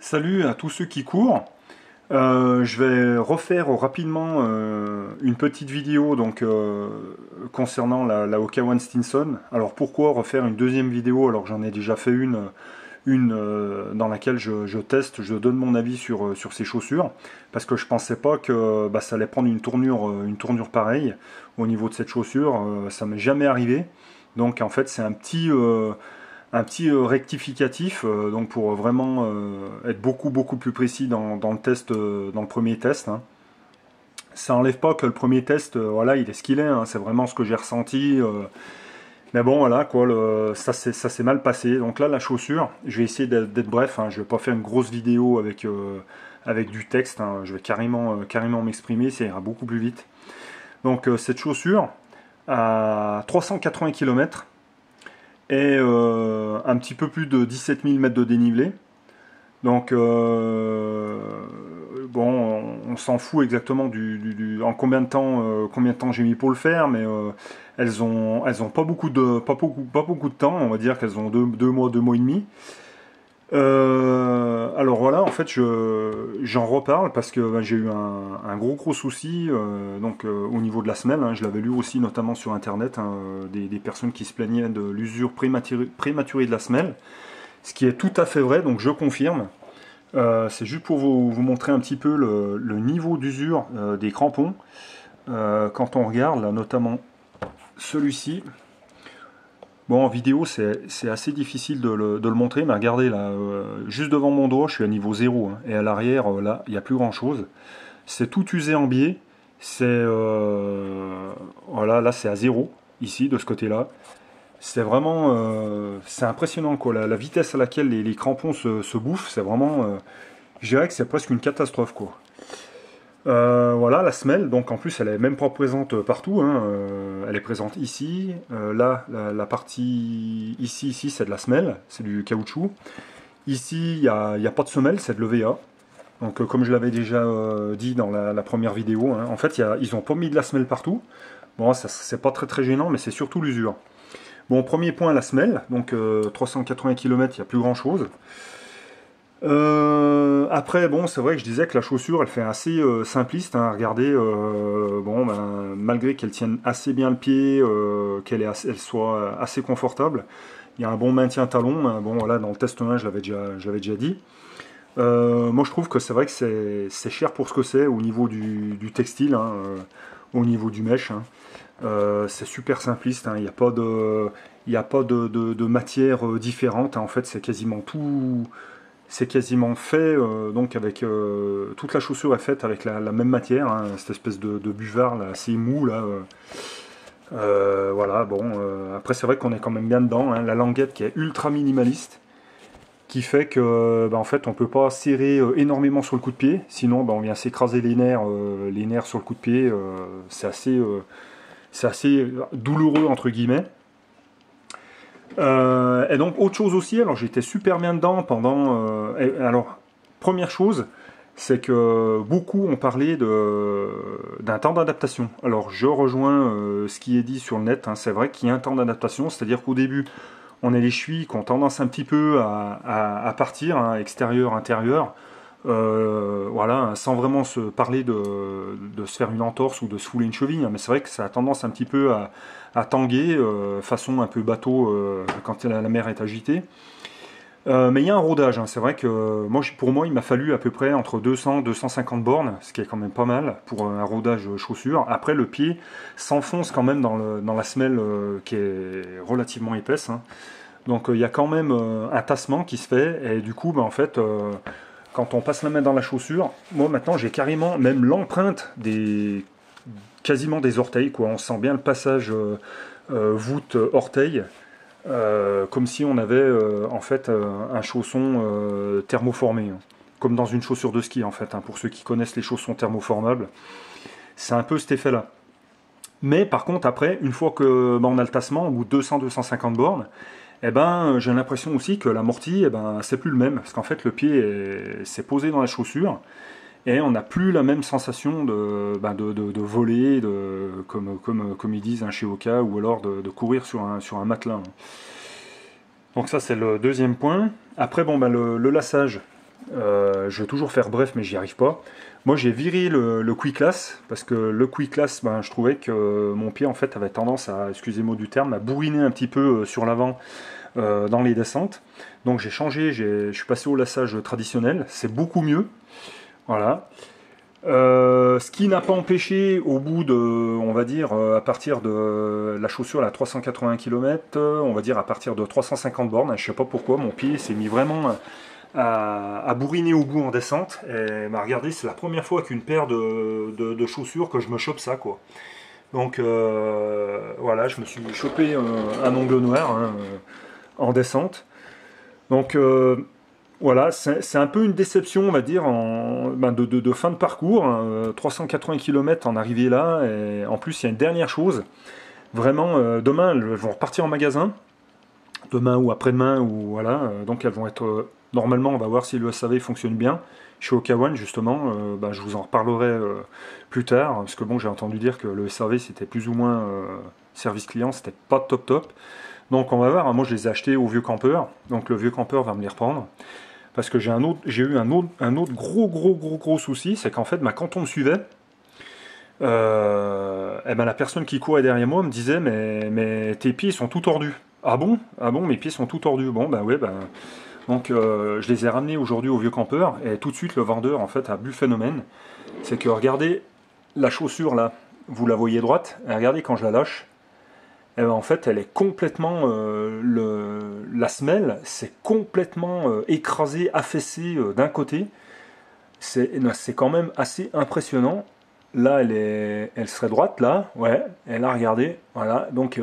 Salut à tous ceux qui courent. Je vais refaire rapidement une petite vidéo concernant la Okawan Stinson. Alors pourquoi refaire une deuxième vidéo alors que j'en ai déjà fait une dans laquelle je teste, je donne mon avis sur ces chaussures, parce que je pensais pas que ça allait prendre une tournure pareille au niveau de cette chaussure. Ça m'est jamais arrivé. Donc en fait c'est un petit rectificatif, donc pour vraiment être beaucoup plus précis dans le test, dans le premier test, hein. Ça enlève pas que le premier test, voilà, il est ce qu'il est, hein, c'est vraiment ce que j'ai ressenti. Mais bon, voilà, quoi, ça s'est mal passé. Donc là, la chaussure, je vais essayer d'être bref, hein, je vais pas faire une grosse vidéo avec du texte, hein, je vais carrément m'exprimer, ça ira beaucoup plus vite. Donc cette chaussure, à 380 km, et un petit peu plus de 17 000 mètres de dénivelé. Donc, bon, on s'en fout exactement en combien de temps j'ai mis pour le faire, mais elles ont pas beaucoup de temps, on va dire qu'elles ont deux mois et demi. Alors voilà, en fait, j'en reparle parce que j'ai eu un gros souci au niveau de la semelle, hein. Je l'avais lu aussi notamment sur internet, hein, des personnes qui se plaignaient de l'usure prématurée de la semelle, ce qui est tout à fait vrai, donc je confirme. C'est juste pour vous montrer un petit peu le niveau d'usure des crampons. Quand on regarde, là, notamment celui-ci. Bon, en vidéo, c'est assez difficile de le montrer, mais regardez, là, juste devant mon doigt, je suis à niveau 0, hein, et à l'arrière, là, il n'y a plus grand-chose. C'est tout usé en biais. Voilà, là, c'est à 0, ici, de ce côté-là. C'est vraiment... c'est impressionnant, quoi. La vitesse à laquelle les crampons se bouffent, c'est vraiment... je dirais que c'est presque une catastrophe, quoi. Voilà la semelle, donc en plus elle est même pas présente partout, hein. Elle est présente ici, là la partie ici c'est de la semelle, c'est du caoutchouc. Ici il n'y a pas de semelle, c'est de l'EVA. Donc comme je l'avais déjà dit dans la première vidéo, hein, en fait ils ont pas mis de la semelle partout. Bon, ça c'est pas très gênant, mais c'est surtout l'usure. Bon, premier point, la semelle, donc 380 km, il n'y a plus grand chose. Après, bon, c'est vrai que je disais que la chaussure, elle fait assez simpliste, hein. Regardez, bon, malgré qu'elle tienne assez bien le pied, elle soit assez confortable, il y a un bon maintien talon, hein. Bon, voilà, dans le test 1, je l'avais déjà dit. Moi, je trouve que c'est vrai que c'est cher pour ce que c'est au niveau du textile, hein, au niveau du mesh, hein. C'est super simpliste, hein. Il n'y a pas de matière différente, hein. En fait, c'est quasiment tout. C'est quasiment fait, donc avec toute la chaussure est faite avec la même matière, hein, cette espèce de buvard là, assez mou là. Voilà, bon. Après c'est vrai qu'on est quand même bien dedans, hein. La languette qui est ultra minimaliste, qui fait que en fait on peut pas serrer énormément sur le coup de pied, sinon on vient s'écraser les nerfs sur le coup de pied. C'est assez douloureux entre guillemets. Et donc autre chose aussi, alors j'étais super bien dedans alors première chose, c'est que beaucoup ont parlé d'un temps d'adaptation. Alors je rejoins ce qui est dit sur le net, hein. C'est vrai qu'il y a un temps d'adaptation, c'est-à-dire qu'au début on a les chevilles qui ont tendance un petit peu à partir, hein, extérieur, intérieur. Voilà, hein, sans vraiment se parler de se faire une entorse ou de se fouler une cheville, hein, mais c'est vrai que ça a tendance un petit peu à tanguer, façon un peu bateau quand la mer est agitée. Mais il y a un rodage, hein. C'est vrai que pour moi il m'a fallu à peu près entre 200 et 250 bornes, ce qui est quand même pas mal pour un rodage chaussure. Après le pied s'enfonce quand même dans la semelle qui est relativement épaisse, hein. Donc il y a quand même un tassement qui se fait, et du coup en fait quand on passe la main dans la chaussure, moi maintenant j'ai carrément même l'empreinte quasiment des orteils, quoi. On sent bien le passage voûte orteil, comme si on avait en fait un chausson thermoformé, hein. Comme dans une chaussure de ski en fait, hein, pour ceux qui connaissent les chaussons thermoformables, c'est un peu cet effet là. Mais par contre après, une fois que on a le tassement, au bout de 200-250 bornes, j'ai l'impression aussi que l'amorti, c'est plus le même, parce qu'en fait le pied s'est posé dans la chaussure, et on n'a plus la même sensation de voler, comme ils disent, hein, chez Oka, ou alors de courir sur un matelas. Donc ça c'est le deuxième point. Après le lassage, Je vais toujours faire bref, mais j'y arrive pas. Moi, j'ai viré le Quick-Class, parce que le Quick-Class, ben, je trouvais que mon pied, en fait, avait tendance à, excusez-moi du terme, à bourriner un petit peu sur l'avant dans les descentes. Donc j'ai changé, je suis passé au lassage traditionnel, c'est beaucoup mieux. Voilà. Ce qui n'a pas empêché, au bout de, on va dire, à partir de la chaussure à 380 km, on va dire à partir de 350 bornes, je sais pas pourquoi, mon pied s'est mis vraiment à bourriner au bout en descente. Et bah, regardez, c'est la première fois qu'une paire de chaussures que je me chope ça, quoi. Donc voilà, je me suis chopé un ongle noir hein, en descente. Donc voilà, c'est un peu une déception, on va dire, ben, de fin de parcours. Hein, 380 km en arrivée là. Et en plus, il y a une dernière chose. Vraiment, demain, elles vont repartir en magasin. Demain ou après-demain, ou voilà. Donc elles vont être. Normalement, on va voir si le SAV fonctionne bien. Chez Okawan, justement, ben, je vous en reparlerai plus tard. Parce que bon, j'ai entendu dire que le SAV, c'était plus ou moins service client, c'était pas top top. Donc on va voir. Hein, moi, je les ai achetés au vieux campeur. Donc le vieux campeur va me les reprendre. Parce que j'ai eu un autre gros souci, c'est qu'en fait, bah, quand on me suivait, eh ben, la personne qui courait derrière moi me disait mais tes pieds sont tout tordus. Ah bon? Ah bon, mes pieds sont tout tordus. Bon, bah ouais, bah. Donc je les ai ramenés aujourd'hui au vieux campeur et tout de suite le vendeur en fait a bu le phénomène. C'est que regardez la chaussure là, vous la voyez droite, et regardez quand je la lâche, eh ben, en fait, elle est complètement. La semelle, c'est complètement écrasé, affaissé d'un côté. C'est quand même assez impressionnant. Là, elle serait droite, là. Ouais, elle a regardé. Voilà. Donc,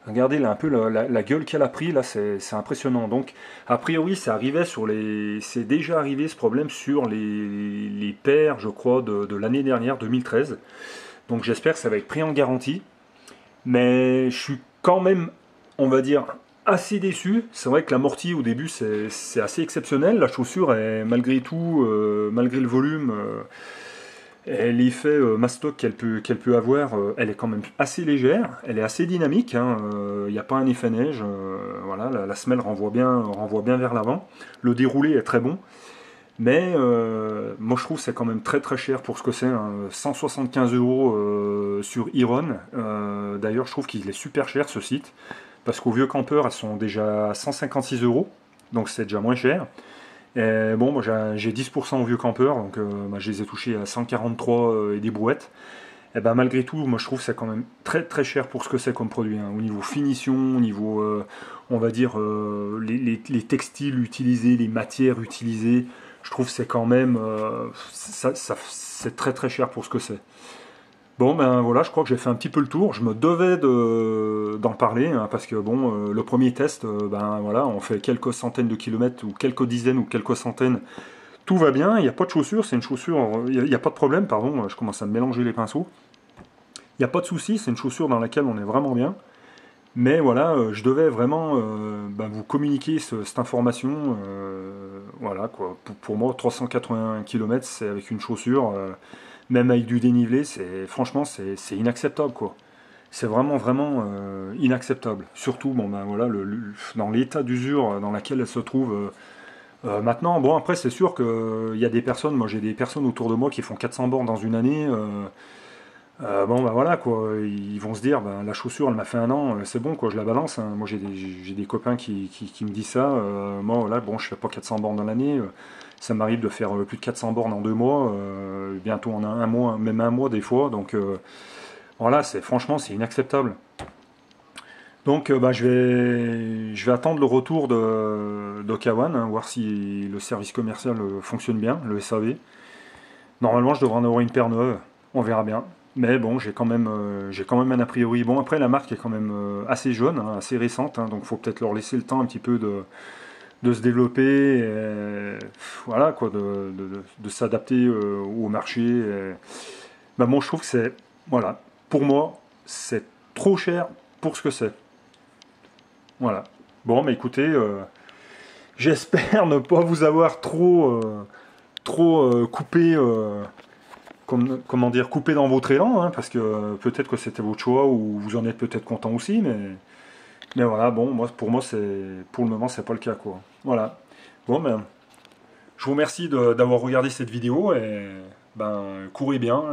regardez là un peu la gueule qu'elle a pris. Là, c'est impressionnant. Donc, a priori, c'est déjà arrivé ce problème sur les paires, je crois, de l'année dernière, 2013. Donc, j'espère que ça va être pris en garantie. Mais je suis quand même, on va dire, assez déçu. C'est vrai que l'amorti au début c'est assez exceptionnel. La chaussure est malgré tout, malgré le volume et l'effet mastoc qu'elle peut avoir, elle est quand même assez légère. Elle est assez dynamique. Il n'y a pas un effet neige. Voilà, la semelle renvoie bien vers l'avant. Le déroulé est très bon. Mais moi je trouve que c'est quand même très très cher pour ce que c'est, hein. 175 euros sur Iron. D'ailleurs je trouve qu'il est super cher ce site. Parce qu'au vieux campeur elles sont déjà à 156 euros. Donc c'est déjà moins cher. Et bon, moi j'ai 10% au vieux campeur. Donc bah, je les ai touchés à 143 et des brouettes. Et ben malgré tout, moi je trouve que c'est quand même très très cher pour ce que c'est comme produit. Hein. Au niveau finition, au niveau, on va dire, les textiles utilisés, les matières utilisées, je trouve que c'est quand même, c'est très très cher pour ce que c'est. Bon ben voilà, je crois que j'ai fait un petit peu le tour. Je me devais d'en parler hein, parce que bon, le premier test, ben voilà, on fait quelques centaines de kilomètres ou quelques dizaines ou quelques centaines. Tout va bien, il n'y a pas de chaussure, c'est une chaussure, il n'y a pas de problème, pardon, je commence à me mélanger les pinceaux. Il n'y a pas de souci, c'est une chaussure dans laquelle on est vraiment bien. Mais voilà, je devais vraiment ben, vous communiquer cette information. Voilà quoi. Pour moi, 380 km, c'est avec une chaussure, même avec du dénivelé, franchement, c'est inacceptable quoi. C'est vraiment inacceptable. Surtout, bon ben voilà, dans l'état d'usure dans lequel elle se trouve. Maintenant, bon après, c'est sûr qu'il y a des personnes. Moi, j'ai des personnes autour de moi qui font 400 bornes dans une année. Bon bah voilà quoi, ils vont se dire bah, la chaussure elle m'a fait un an, c'est bon quoi, je la balance. Hein. Moi j'ai des copains qui me disent ça. Moi voilà, bon je fais pas 400 bornes dans l'année, ça m'arrive de faire plus de 400 bornes en 2 mois, bientôt en un mois, même un mois des fois, donc voilà, franchement c'est inacceptable. Donc bah, je vais attendre le retour d'Okawan, hein, voir si le service commercial fonctionne bien, le SAV. Normalement, je devrais en avoir une paire neuve. On verra bien. Mais bon, j'ai quand même un a priori. Bon, après, la marque est quand même assez jeune, hein, assez récente. Hein, donc, il faut peut-être leur laisser le temps un petit peu de se développer. Voilà, quoi, de s'adapter au marché. Ben, bon, je trouve que c'est. Voilà. Pour moi, c'est trop cher pour ce que c'est. Voilà. Bon, mais écoutez, j'espère ne pas vous avoir trop coupé. Comment dire, couper dans votre élan, hein, parce que peut-être que c'était votre choix ou vous en êtes peut-être content aussi, mais voilà, bon, moi, pour moi, pour le moment, c'est pas le cas, quoi. Voilà. Bon, ben, Je vous remercie d'avoir regardé cette vidéo et ben, courez bien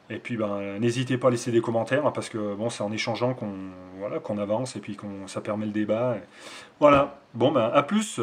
et puis ben, n'hésitez pas à laisser des commentaires hein, parce que bon, c'est en échangeant qu'on voilà, qu'on avance et puis ça permet le débat. Voilà, bon ben à plus.